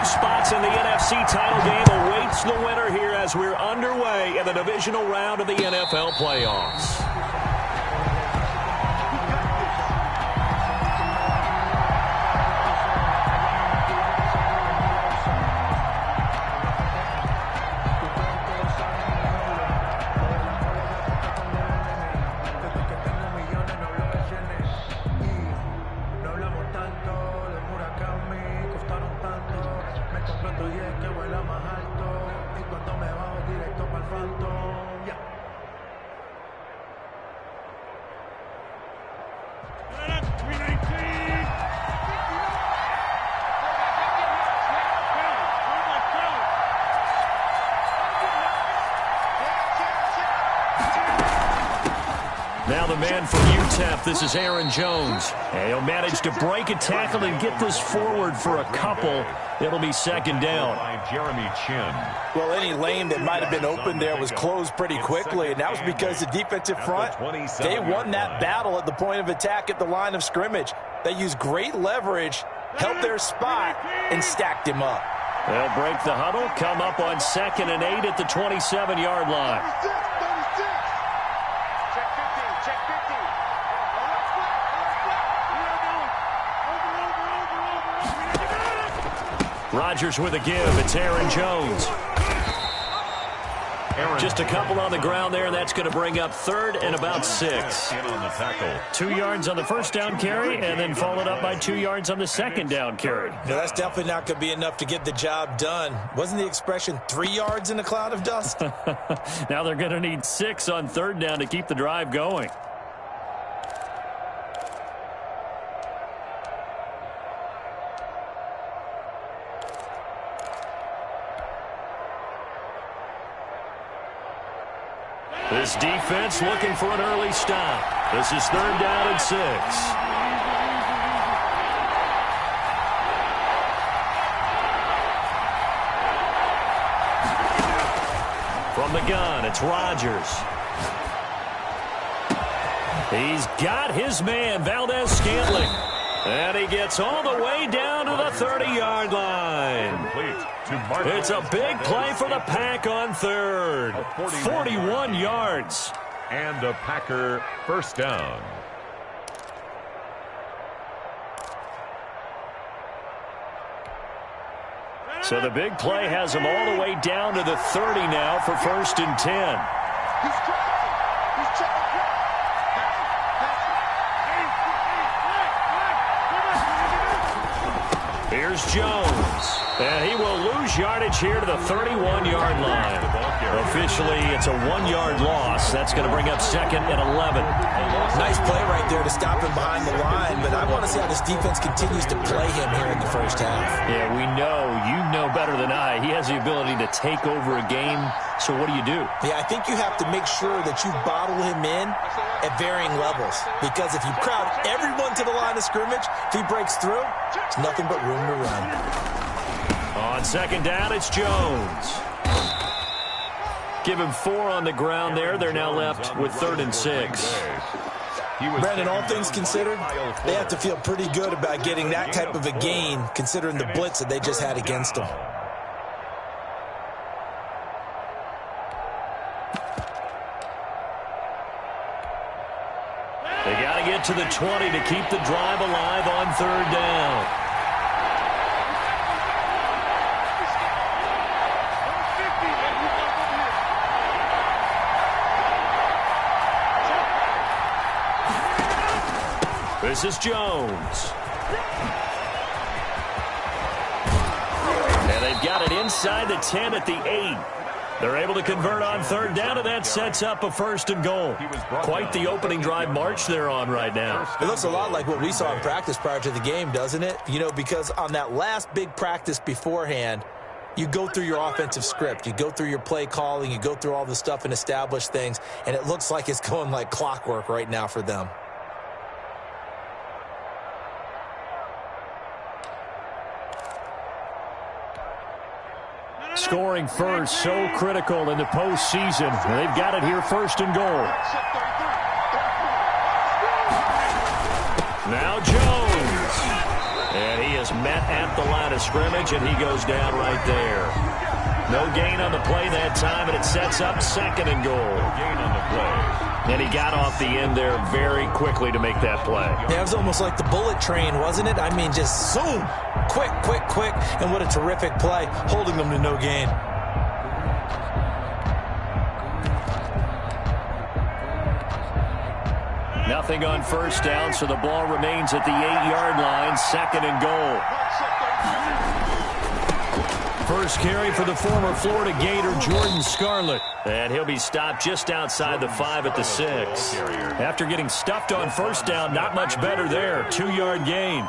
spots in the NFC title game awaits the winner here as we're underway in the divisional round of the NFL playoffs. Now the man from UTEP, this is Aaron Jones. And he'll manage to break a tackle and get this forward for a couple. It'll be second down. Jeremy Chin. Well, any lane that might have been open there was closed pretty quickly, and that was because the defensive front, they won that battle at the point of attack at the line of scrimmage. They used great leverage, held their spot, and stacked him up. They'll break the huddle, come up on 2nd and 8 at the 27-yard line. Rodgers with a give. It's Aaron Jones. Just a couple on the ground there, and that's going to bring up 3rd and about 6. In on the tackle. 2 yards on the first down carry, and then followed up by 2 yards on the second down carry. No, that's definitely not going to be enough to get the job done. Wasn't the expression 3 yards in a cloud of dust? Now they're going to need 6 on 3rd down to keep the drive going. This defense looking for an early stop. This is 3rd down and 6. From the gun, it's Rodgers. He's got his man, Valdez-Scantling. And he gets all the way down to the 30-yard line. It's a big play for the Pack on 3rd. 41 yards. And a Packer first down. So the big play has him all the way down to the 30 now for 1st and 10. Here's Jones. And he will lose yardage here to the 31-yard line. Officially, it's a 1-yard loss. That's going to bring up 2nd and 11. Nice play right there to stop him behind the line, but I want to see how this defense continues to play him here in the first half. Yeah, we know. You know better than I. He has the ability to take over a game. So what do you do? Yeah, I think you have to make sure that you bottle him in at varying levels, because if you crowd everyone to the line of scrimmage, if he breaks through, it's nothing but room to run. On 2nd down, it's Jones. Give him 4 on the ground there. They're now left with 3rd and 6. Brandon, all things considered, they have to feel pretty good about getting that type of a gain, considering the blitz that they just had against them. They got to get to the 20 to keep the drive alive on 3rd down. This is Jones. And they've got it inside the 10 at the 8. They're able to convert on 3rd down, and that sets up a 1st and goal. Quite the opening drive march they're on right now. It looks a lot like what we saw in practice prior to the game, doesn't it? You know, because on that last big practice beforehand, you go through your offensive script. You go through your play calling. You go through all the stuff and establish things, and it looks like it's going like clockwork right now for them. Scoring first, so critical in the postseason. They've got it here, 1st and goal. Now Jones. And he is met at the line of scrimmage, and he goes down right there. No gain on the play that time, and it sets up 2nd and goal. Gain on the play. And he got off the end there very quickly to make that play. Yeah, it was almost like the bullet train, wasn't it? I mean, just zoom, quick, quick, quick, and what a terrific play, holding them to no gain. Nothing on first down, so the ball remains at the 8-yard line, 2nd and goal. First carry for the former Florida Gator, Jordan Scarlett. And he'll be stopped just outside the 5 at the 6. After getting stuffed on first down, not much better there. 2-yard gain.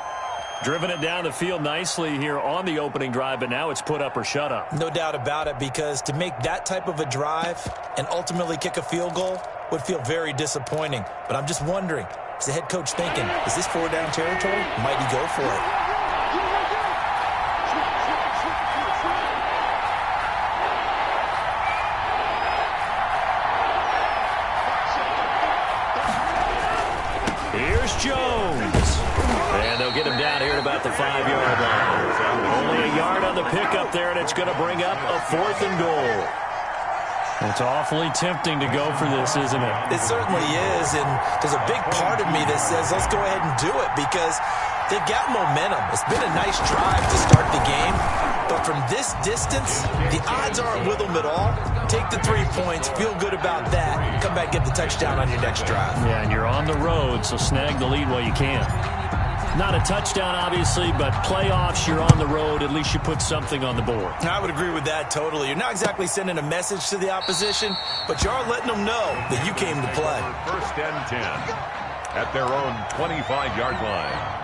Driven it down the field nicely here on the opening drive, but now it's put up or shut up. No doubt about it, because to make that type of a drive and ultimately kick a field goal would feel very disappointing. But I'm just wondering, is the head coach thinking, is this 4-down territory? Might he go for it? Jones. And they'll get him down here at about the 5-yard line. Only a yard on the pickup there, and it's going to bring up a 4th and goal. It's awfully tempting to go for this, isn't it? It certainly is, and there's a big part of me that says let's go ahead and do it because they've got momentum. It's been a nice drive to start the game, but from this distance, the odds aren't with them at all. Take the 3 points, feel good about that, come back, get the touchdown on your next drive. Yeah, and you're on the road, so snag the lead while you can. Not a touchdown, obviously, but playoffs, you're on the road. At least you put something on the board. I would agree with that totally. You're not exactly sending a message to the opposition, but you are letting them know that you came to play. 1st and 10 at their own 25-yard line.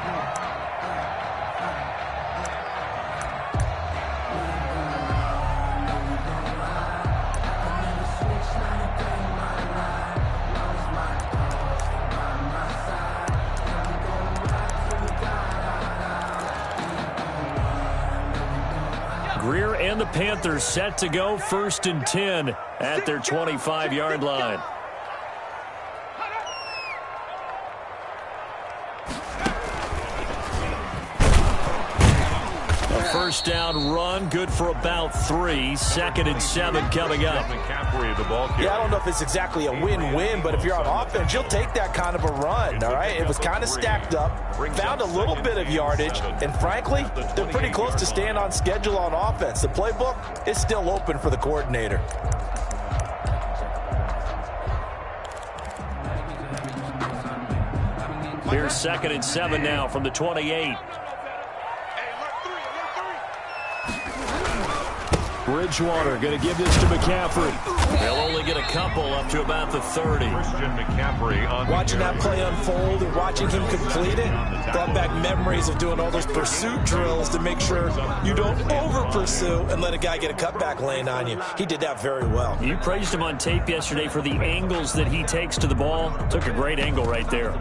Greer and the Panthers set to go 1st and 10 at their 25-yard line. A first down run, good for about 3. 2nd and 7 coming up. Yeah, I don't know if it's exactly a win-win, but if you're on offense, you'll take that kind of a run, all right? It was kind of stacked up, found a little bit of yardage, and frankly, they're pretty close to staying on schedule on offense. The playbook is still open for the coordinator. Here's 2nd and 7 now from the 28. Bridgewater going to give this to McCaffrey. They'll only get a couple up to about the 30. Christian McCaffrey on watching that play unfold and watching him complete it brought back memories of doing all those pursuit drills to make sure you don't over-pursue and let a guy get a cutback lane on you. He did that very well. You praised him on tape yesterday for the angles that he takes to the ball. Took a great angle right there.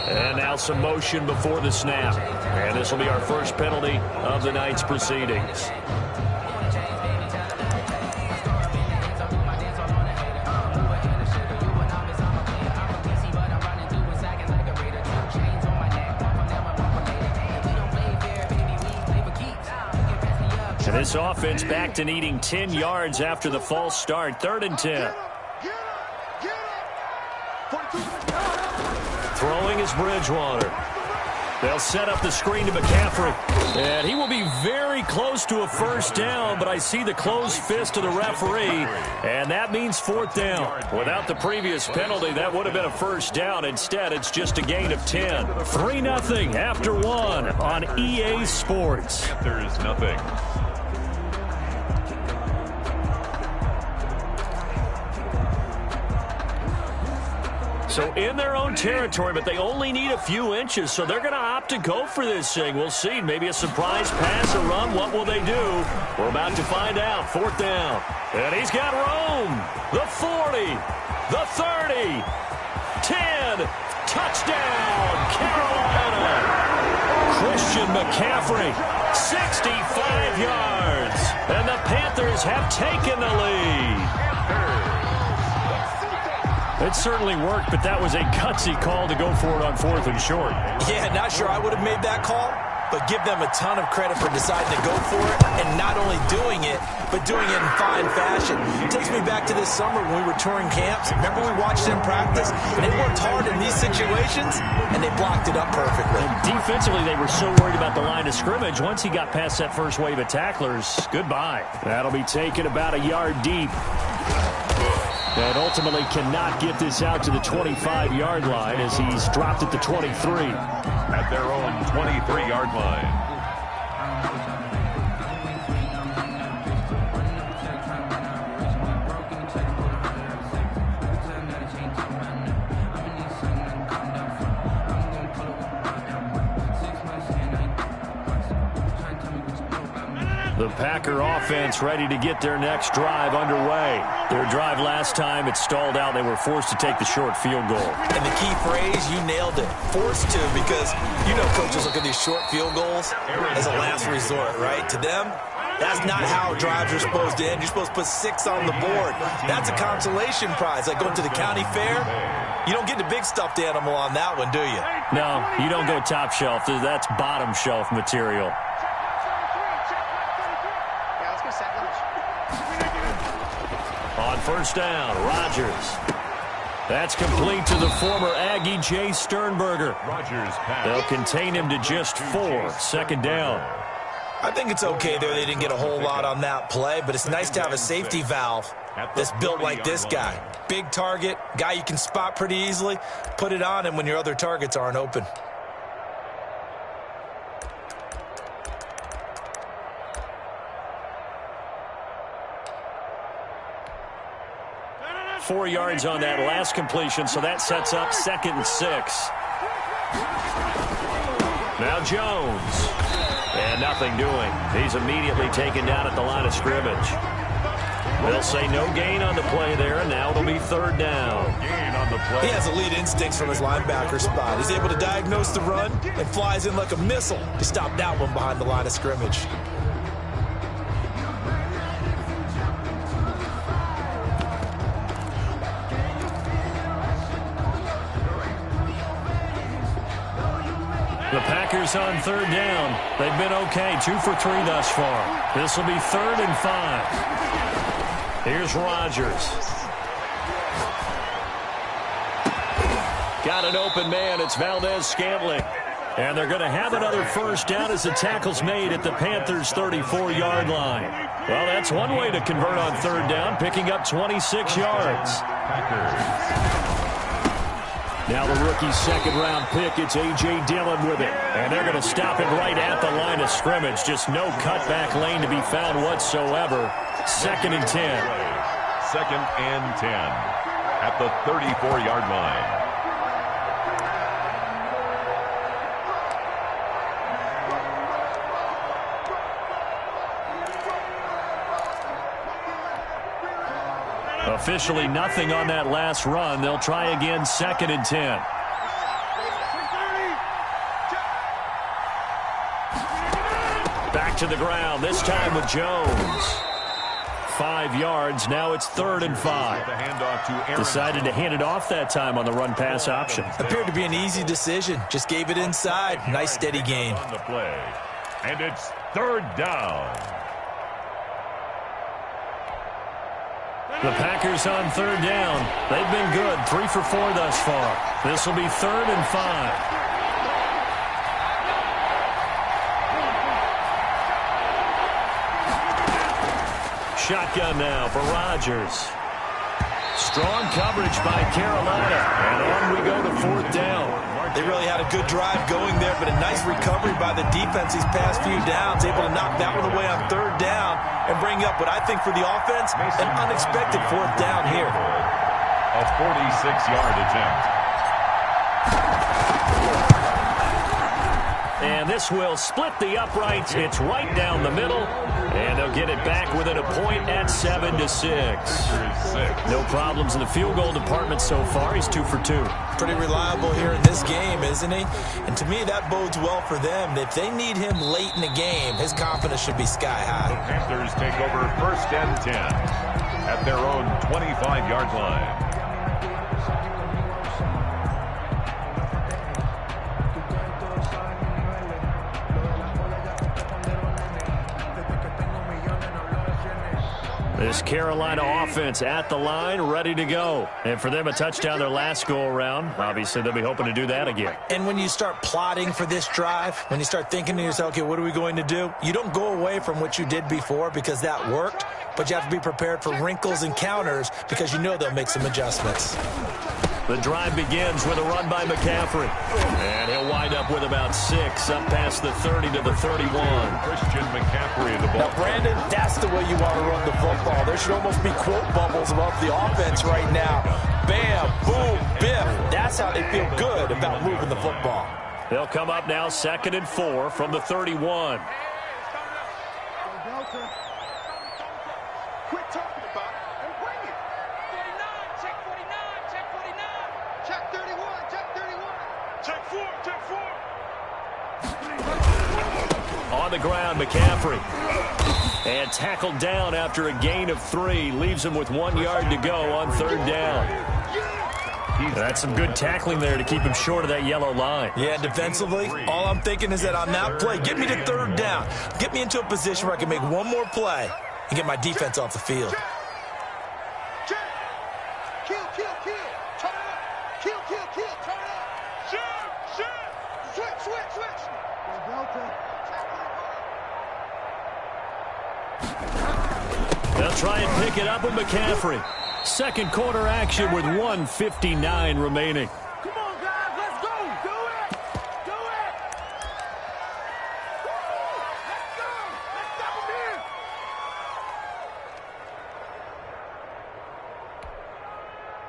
And now some motion before the snap. And this will be our first penalty of the night's proceedings. And this offense back to needing 10 yards after the false start. 3rd and 10. Throwing is Bridgewater. They'll set up the screen to McCaffrey. And he will be very close to a first down, but I see the closed fist of the referee, and that means 4th down. Without the previous penalty, that would have been a first down. Instead, it's just a gain of 10. 3-0 after 1 on EA Sports. There's nothing. So in their own territory, but they only need a few inches, so they're going to opt to go for this thing. We'll see. Maybe a surprise pass, a run. What will they do? We're about to find out. 4th down. And he's got room. The 40, the 30, 10. Touchdown, Carolina. Christian McCaffrey, 65 yards. And the Panthers have taken the lead. It certainly worked, but that was a gutsy call to go for it on 4th and short. Yeah, not sure I would have made that call, but give them a ton of credit for deciding to go for it and not only doing it, but doing it in fine fashion. It takes me back to this summer when we were touring camps. Remember we watched them practice, and they worked hard in these situations, and they blocked it up perfectly. And defensively, they were so worried about the line of scrimmage. Once he got past that first wave of tacklers, goodbye. That'll be taken about a yard deep. And ultimately cannot get this out to the 25-yard line as he's dropped at the 23. At their own 23-yard line. The Packer offense ready to get their next drive underway. Their drive last time, it stalled out. They were forced to take the short field goal. And the key phrase, you nailed it. Forced to, because you know coaches look at these short field goals as a last resort, right? To them, that's not how drives are supposed to end. You're supposed to put 6 on the board. That's a consolation prize. Like going to the county fair, you don't get the big stuffed animal on that one, do you? No, you don't go top shelf. That's bottom shelf material. On first down, Rodgers. That's complete to the former Aggie, Jay Sternberger. They'll contain him to just 4. Second down. I think it's okay there. They didn't get a whole lot on that play, but it's nice to have a safety valve that's built like this guy. Big target, guy you can spot pretty easily. Put it on him when your other targets aren't open. Four yards on that last completion, so that sets up 2nd and 6. Now Jones. And nothing doing. He's immediately taken down at the line of scrimmage. They'll say no gain on the play there, and now it'll be 3rd down. He has elite instincts from his linebacker spot. He's able to diagnose the run and flies in like a missile to stop that one behind the line of scrimmage. The Packers on 3rd down. They've been okay, 2 for 3 thus far. This will be 3rd and 5. Here's Rodgers. Got an open man. It's Valdez-Scantling. And they're going to have another first down as the tackle's made at the Panthers' 34-yard line. Well, that's one way to convert on 3rd down, picking up 26 yards. Now the rookie second-round pick, it's A.J. Dillon with it. And they're going to stop it right at the line of scrimmage. Just no cutback lane to be found whatsoever. 2nd and 10. 2nd and 10 at the 34-yard line. Officially nothing on that last run. They'll try again, 2nd and 10. Back to the ground, this time with Jones. 5 yards, now it's 3rd and 5. Decided to hand it off that time on the run-pass option. Appeared to be an easy decision. Just gave it inside. Nice steady gain. On the play. And it's 3rd down. The Packers on 3rd down. They've been good, 3 for 4 thus far. This will be 3rd and 5. Shotgun now for Rodgers. Strong coverage by Carolina. And on we go to 4th down. They really had a good drive going there, but a nice recovery by the defense these past few downs, able to knock that one away on 3rd down and bring up what I think for the offense, an unexpected 4th down here. A 46-yard attempt. and this will split the uprights. It's right down the middle, and they'll get it back within a point at 7-6. No problems in the field goal department so far. He's 2 for 2. Pretty reliable here in this game, isn't he? And to me, that bodes well for them. If they need him late in the game, his confidence should be sky high. The Panthers take over 1st and 10 at their own 25-yard line. This Carolina offense at the line, ready to go. And for them, a touchdown their last go-around. Obviously, they'll be hoping to do that again. And when you start plotting for this drive, when you start thinking to yourself, okay, what are we going to do? You don't go away from what you did before because that worked, but you have to be prepared for wrinkles and counters because you know they'll make some adjustments. The drive begins with a run by McCaffrey. And he'll wind up with about 6 up past the 30 to the 31. Christian McCaffrey the ball. Now, Brandon, that's the way you want to run the football. There should almost be quote bubbles about the offense right now. Bam, boom, biff. That's how they feel good about moving the football. They'll come up now 2nd and 4 from the 31. Quit talking about it and bring it. 49, check 49, check 49. Check 31, check 31. Check 4, check 4. On the ground, McCaffrey. And tackled down after a gain of 3. Leaves him with 1 yard to go on 3rd down. That's some good tackling there to keep him short of that yellow line. Yeah, defensively, all I'm thinking is that on that play, get me to 3rd down. Get me into a position where I can make one more play and get my defense off the field. Kill, kill, kill. Turn it up. Kill, kill, kill. Turn it up. Shoot. Switch. They'll try and pick it up with McCaffrey. Second quarter action with 1:59 remaining. Come on, guys. Let's go. Do it. Let's go. Let's stop him here.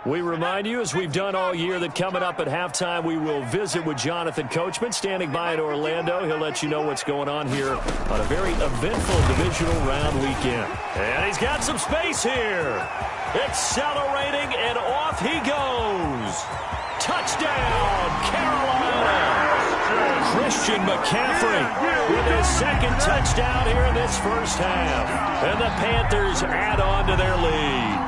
We remind you, as we've done all year, that coming up at halftime, we will visit with Jonathan Coachman, standing by in Orlando. He'll let you know what's going on here on a very eventful divisional round weekend. And he's got some space here. Accelerating, and off he goes. Touchdown, Carolina. Christian McCaffrey with his 2nd touchdown here in this first half. And the Panthers add on to their lead.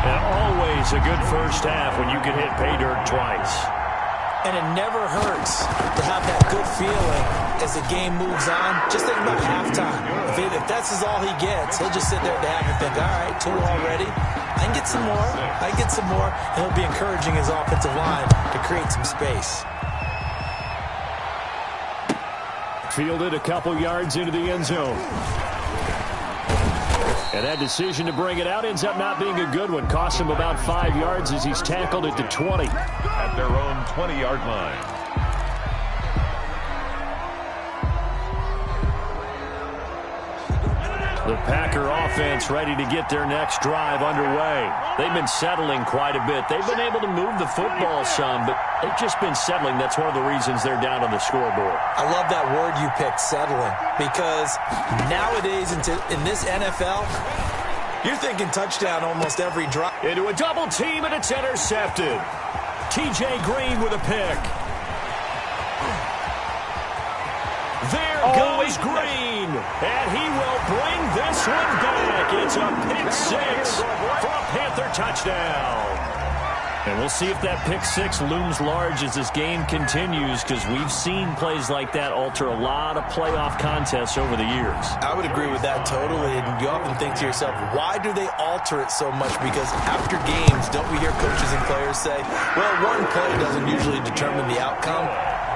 And always a good first half when you can hit pay dirt twice. And it never hurts to have that good feeling as the game moves on. Just think about halftime. If that's all he gets, he'll just sit there at the half and think, all right, 2 already. I can get some more. And he'll be encouraging his offensive line to create some space. Fielded a couple yards into the end zone. And that decision to bring it out ends up not being a good one. Costs him about 5 yards as he's tackled at the 20. At their own 20-yard line. The Packer offense ready to get their next drive underway. They've been settling quite a bit. They've been able to move the football some, but they've just been settling. That's one of the reasons they're down on the scoreboard. I love that word you picked, settling, because nowadays in this NFL, you're thinking touchdown almost every drive. Into a double team, and it's intercepted. T.J. Green with a pick. There goes Green, and he will bring this one back. It's a pick 6 for a Panther touchdown. And we'll see if that pick 6 looms large as this game continues, because we've seen plays like that alter a lot of playoff contests over the years. I would agree with that totally, and you often think to yourself, why do they alter it so much? Because after games, don't we hear coaches and players say, well, one play doesn't usually determine the outcome?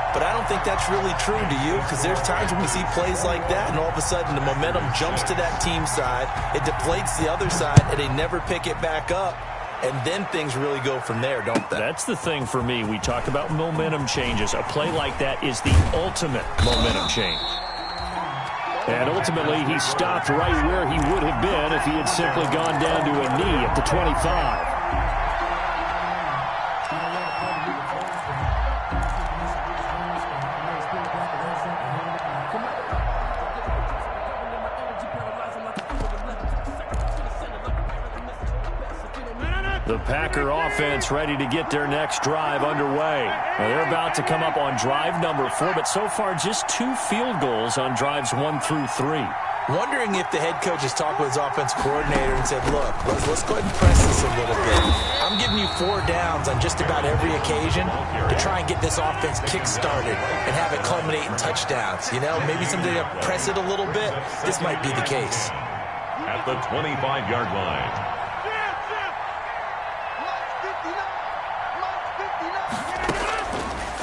But I don't think that's really true, do you? Because there's times when we see plays like that, and all of a sudden the momentum jumps to that team side, it deflates the other side, and they never pick it back up. And then things really go from there, don't they? That's the thing for me. We talk about momentum changes. A play like that is the ultimate momentum change. And ultimately, he stopped right where he would have been if he had simply gone down to a knee at the 25. The Packer offense ready to get their next drive underway. Now they're about to come up on drive number 4, but so far just 2 field goals on drives 1 through 3. Wondering if the head coach has talked with his offense coordinator and said, look, let's go ahead and press this a little bit. I'm giving you 4 downs on just about every occasion to try and get this offense kick-started and have it culminate in touchdowns. You know, maybe something to press it a little bit. This might be the case. At the 25-yard line.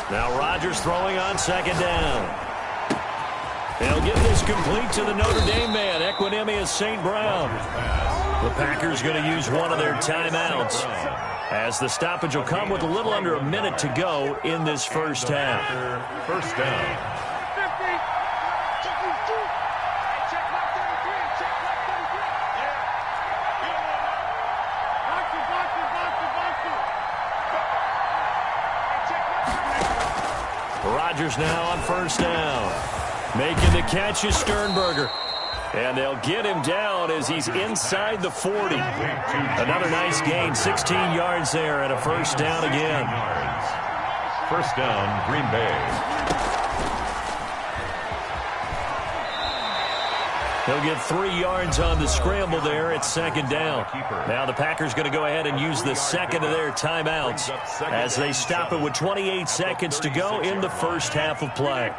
Now Rodgers throwing on second down. They'll get this complete to the Notre Dame man, Equanimeous St. Brown. The Packers going to use one of their timeouts, as the stoppage will come with a little under a minute to go in this first half. First down. Rodgers now on first down. Making the catch is Sternberger. And they'll get him down as he's inside the 40. Another nice gain, 16 yards there, and a first down again. First down, Green Bay. He'll get 3 yards on the scramble there at second down. Now the Packers going to go ahead and use the second of their timeouts as they stop it with 28 seconds to go in the first half of play.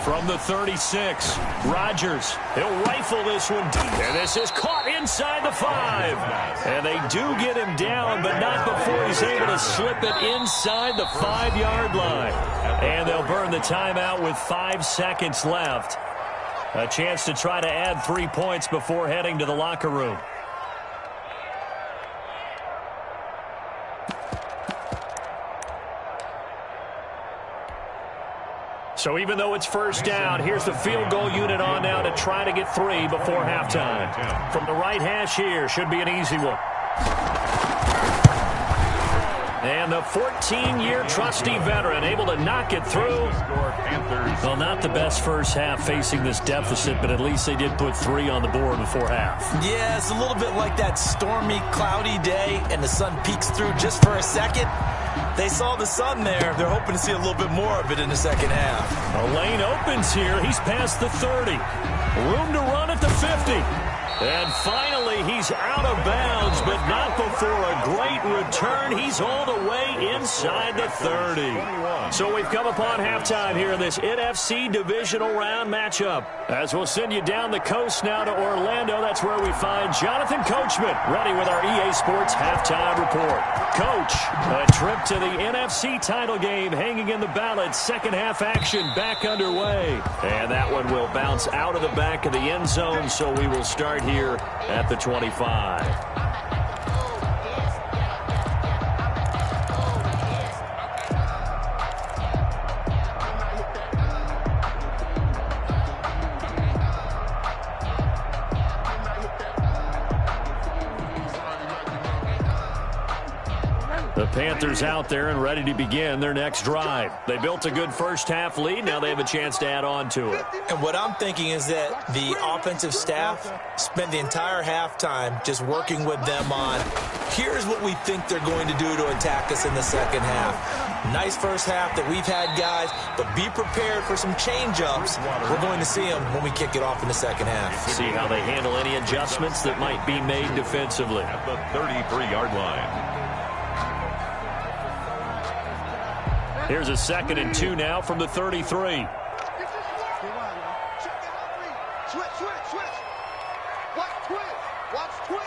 From the 36, Rodgers, he'll rifle this one deep, and this is caught inside the 5. And they do get him down, but not before he's able to slip it inside the 5-yard line. And they'll burn the timeout with 5 seconds left. A chance to try to add 3 points before heading to the locker room. So even though it's first down, here's the field goal unit on now to try to get 3 before halftime. From the right hash here, should be an easy one. And the 14-year trusty veteran able to knock it through. Well, not the best first half facing this deficit, but at least they did put 3 on the board before half. Yeah, it's a little bit like that stormy, cloudy day, and the sun peeks through just for a second. They saw the sun there. They're hoping to see a little bit more of it in the second half. A lane opens here. He's past the 30. Room to run at the 50. And finally, he's out of bounds, but not before a great return. He's all the way inside the 30. So we've come upon halftime here in this NFC divisional round matchup. As we'll send you down the coast now to Orlando, that's where we find Jonathan Coachman, ready with our EA Sports halftime report. Coach, a trip to the NFC title game hanging in the balance. Second half action back underway. And that one will bounce out of the back of the end zone, so we will start here at the 25. The Panthers out there and ready to begin their next drive. They built a good first half lead. Now they have a chance to add on to it. And what I'm thinking is that the offensive staff spent the entire halftime just working with them on, here's what we think they're going to do to attack us in the second half. Nice first half that we've had, guys, but be prepared for some change-ups. We're going to see them when we kick it off in the second half. See how they handle any adjustments that might be made defensively. At the 33-yard line. Here's a 2nd and 2 now from the 33. Switch. Watch twitch.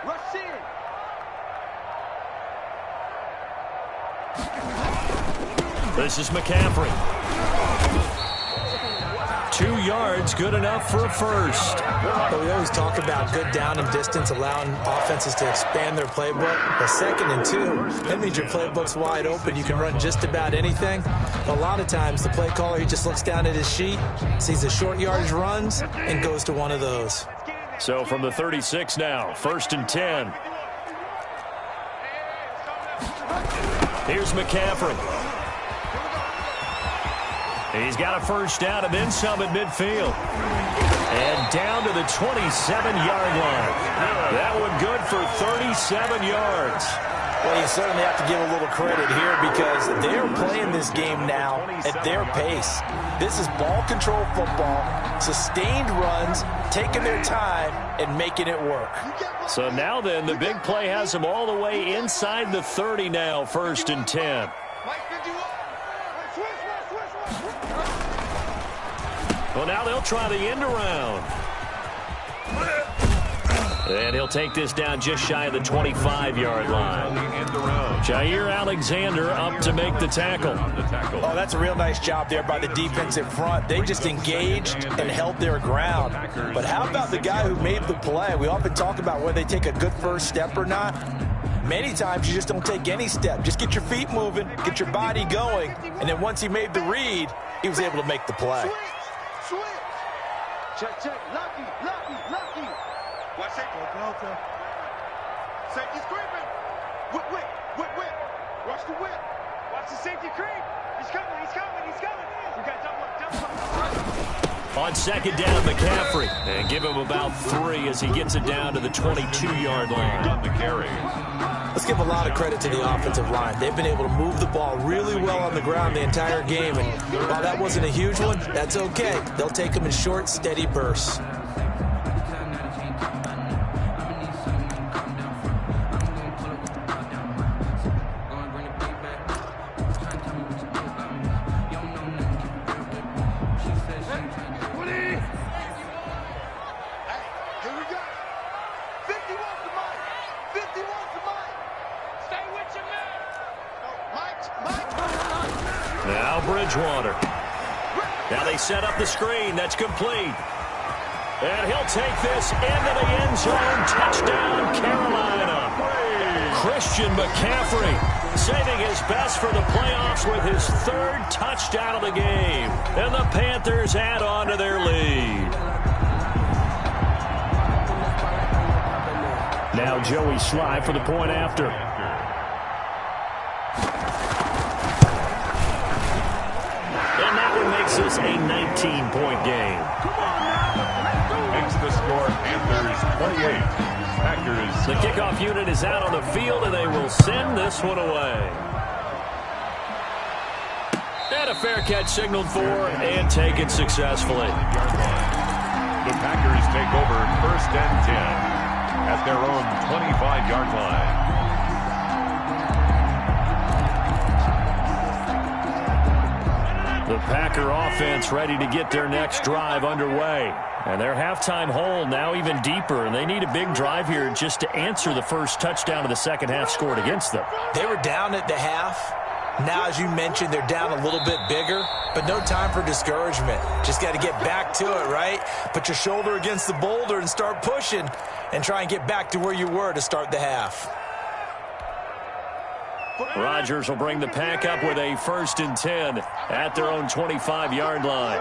Rush in. This is McCaffrey. 2 yards, good enough for a first. But we always talk about good down and distance, allowing offenses to expand their playbook. But 2nd and 2, that means your playbook's wide open. You can run just about anything. A lot of times, the play caller, he just looks down at his sheet, sees the short yardage runs, and goes to one of those. So from the 36 now, 1st and 10. Here's McCaffrey. He's got a first down and then some at midfield. And down to the 27-yard line. That one good for 37 yards. Well, you certainly have to give a little credit here because they're playing this game now at their pace. This is ball control football, sustained runs, taking their time, and making it work. So now then, the big play has them all the way inside the 30 now, 1st and 10. Well, now they'll try the end around. And he'll take this down just shy of the 25-yard line. Jair Alexander up to make the tackle. Oh, that's a real nice job there by the defensive front. They just engaged and held their ground. But how about the guy who made the play? We often talk about whether they take a good first step or not. Many times you just don't take any step. Just get your feet moving, get your body going, and then once he made the read, he was able to make the play. Switch. Check. Lucky. Watch it. Okay. Safety's creeping. Whip. Watch the whip. Watch the safety creep. He's coming. We got double up. On 2nd down, McCaffrey. And give him about 3 as he gets it down to the 22-yard line. On the carry. Let's give a lot of credit to the offensive line. They've been able to move the ball really well on the ground the entire game. And while that wasn't a huge one, that's okay. They'll take them in short, steady bursts. Now Bridgewater. Now they set up the screen. That's complete. And he'll take this into the end zone. Touchdown, Carolina. Christian McCaffrey saving his best for the playoffs with his 3rd touchdown of the game. And the Panthers add on to their lead. Now Joey Sly for the point after. Makes this a 19-point game. Makes the score Panthers 28. Packers. The kickoff unit is out on the field, and they will send this one away. And a fair catch signaled for and taken successfully. The Packers take over 1st and 10 at their own 25-yard line. The Packer offense ready to get their next drive underway. And their halftime hole now even deeper, and they need a big drive here just to answer the first touchdown of the second half scored against them. They were down at the half. Now, as you mentioned, they're down a little bit bigger, but no time for discouragement. Just got to get back to it, right? Put your shoulder against the boulder and start pushing and try and get back to where you were to start the half. Rodgers will bring the pack up with a 1st and 10 at their own 25-yard line.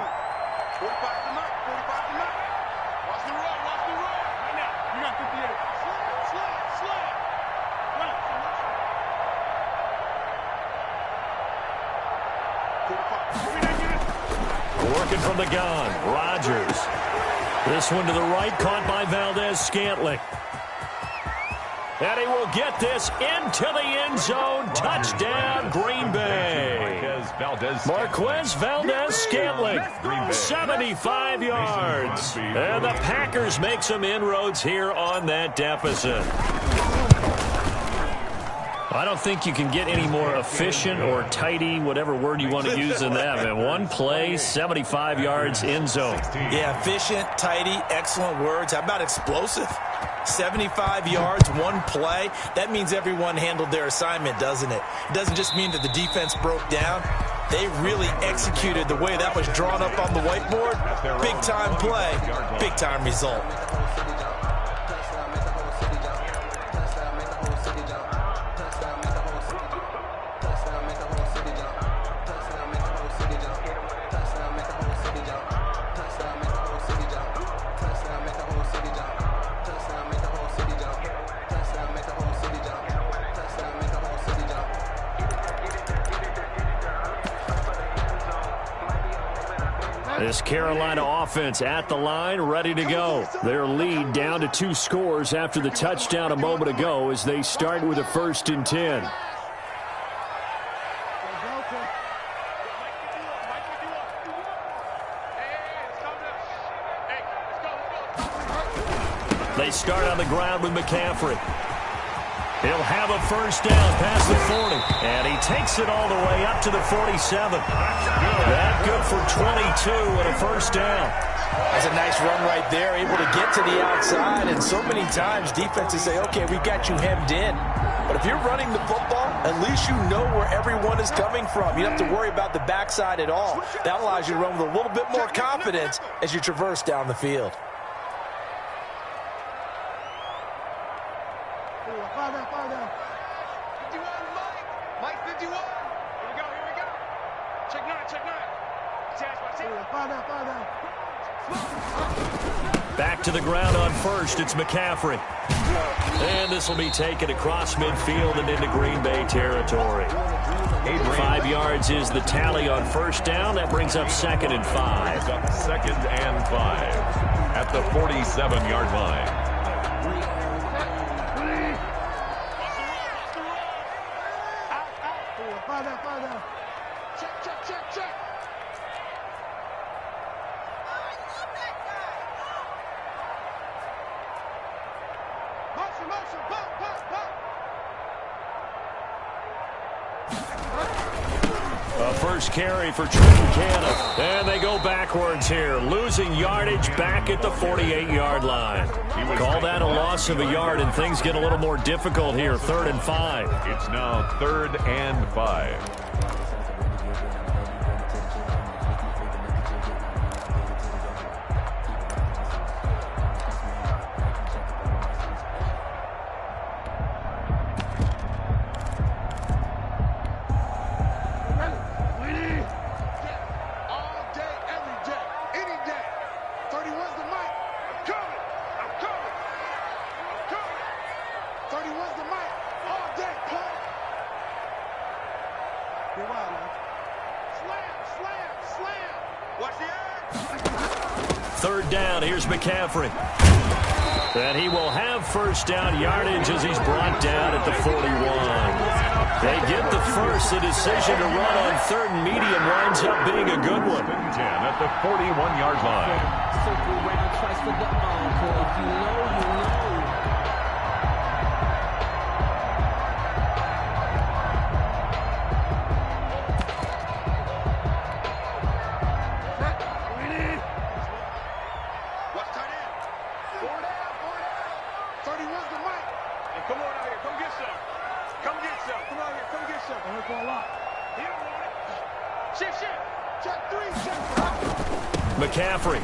Working from the gun, Rodgers. This one to the right, caught by Valdez-Scantling. And he will get this into the end zone. Touchdown, Green Bay. Marquez Valdez-Scantling, 75 yards. And the Packers make some inroads here on that deficit. I don't think you can get any more efficient or tidy, whatever word you want to use in that. And one play, 75 yards, end zone. Yeah, efficient, tidy, excellent words. How about explosive? 75 yards, one play. That means everyone handled their assignment, doesn't it? It doesn't just mean that the defense broke down. They really executed the way that was drawn up on the whiteboard. Big-time play, big-time result. This Carolina offense at the line, ready to go. Their lead down to 2 scores after the touchdown a moment ago as they start with a 1st and 10. They start on the ground with McCaffrey. He'll have a 1st down past the 40. And he takes it all the way up to the 47. That good for 22 and a 1st down. That's a nice run right there, able to get to the outside. And so many times defenses say, okay, we got you hemmed in. But if you're running the football, at least you know where everyone is coming from. You don't have to worry about the backside at all. That allows you to run with a little bit more confidence as you traverse down the field. Back to the ground on 1st, it's McCaffrey. And this will be taken across midfield and into Green Bay territory. 5 yards is the tally on 1st down. That brings up 2nd and 5. 2nd and 5 at the 47-yard line. A 1st carry for Trenton Cannon. And they go backwards here, losing yardage back at the 48-yard line. Call that a loss of a yard, and things get a little more difficult here, 3rd and 5. It's now 3rd and 5. McCaffrey. And he will have 1st down yardage as he's brought down at the 41. They get the 1st. The decision to run on 3rd and medium winds up being a good one. 10 at the 41-yard line. Circle round twice for the encore. If you know, you know. McCaffrey.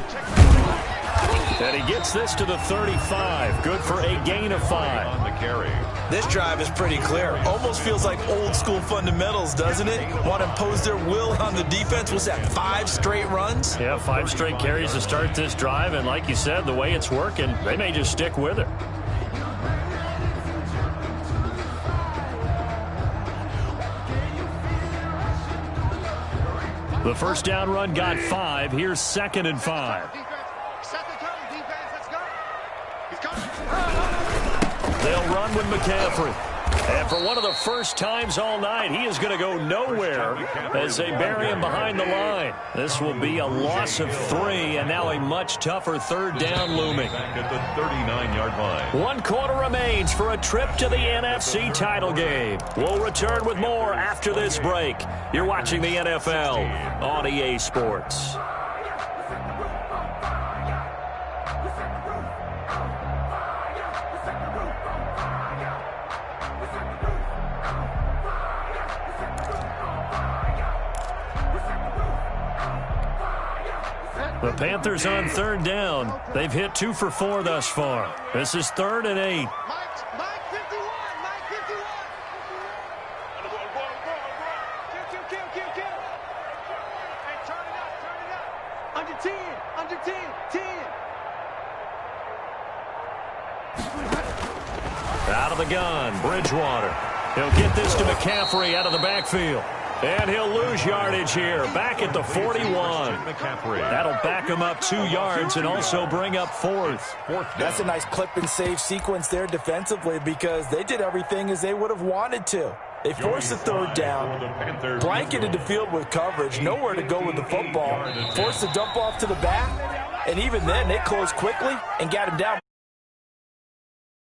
And he gets this to the 35. Good for a gain of 5. On the carry. This drive is pretty clear. Almost feels like old school fundamentals, doesn't it? Want to impose their will on the defense. Was that 5 straight runs? Yeah, 5 straight carries to start this drive. And like you said, the way it's working, they may just stick with it. The 1st down run got 5. Here's 2nd and 5. They'll run with McCaffrey. And for one of the first times all night, he is going to go nowhere as they bury him behind the line. This will be a loss of 3, and now a much tougher 3rd down looming. Back at the 39-yard line. 1 quarter remains for a trip to the NFC title game. We'll return with more after this break. You're watching the NFL on EA Sports. The Panthers on third down. They've hit 2 for 4 thus far. This is 3rd and 8. Mike 51. Mike 51. Kill. Hey, turn it up. Under 10. 10. Out of the gun, Bridgewater. He'll get this to McCaffrey out of the backfield. And he'll lose yardage here, back at the 41. That'll back him up 2 yards and also bring up 4th. That's a nice clip and save sequence there defensively because they did everything as they would have wanted to. They forced the 3rd down, blanketed the field with coverage, nowhere to go with the football, forced the dump off to the back, and even then they closed quickly and got him down.